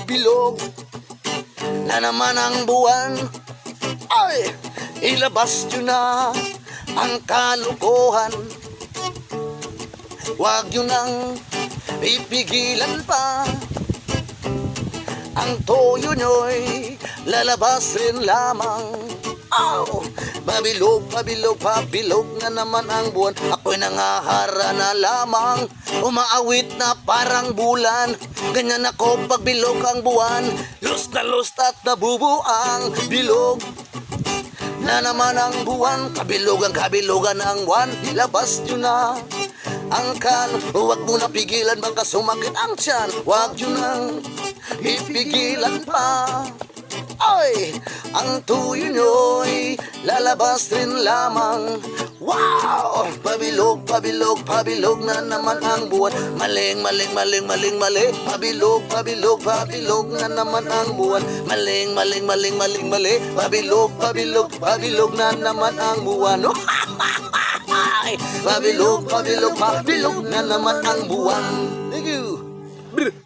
pabilog na naman ang buwan. Ay, ilabas nyo na ang kalukuhan. Huwag nyo nang ipigilan pa. Ang toyo nyo'y lalabas rin lamang. Oh, pabilog, pabilog, pabilog na naman ang buwan. Ako'y nangahara na lamang, umaawit na parang bulan. Ganyan ako pagbilog ang buwan, lust at nabubuang bilog na naman ang buwan. Kabilugan, kabilugan ang buwan. Ilabas nyo na ang kan. Huwag mo na pigilan, baka sumakit ang tiyan. Huwag nyo nang ipigilan pa. Ay, ang tuyo nyo'y lalabas rin lamang. Wow! Pabilog, pabilog, pabilog na naman ang buwan. Maling, maling, maling, maling, mali. Pabilog, pabilog, pabilog na naman ang buwan. Maling, maling, maling, maling, mali. Pabilog, pabilog, pabilog na naman ang buwan. Pabilog, pabilog, pabilog na naman ang buwan. Thank you.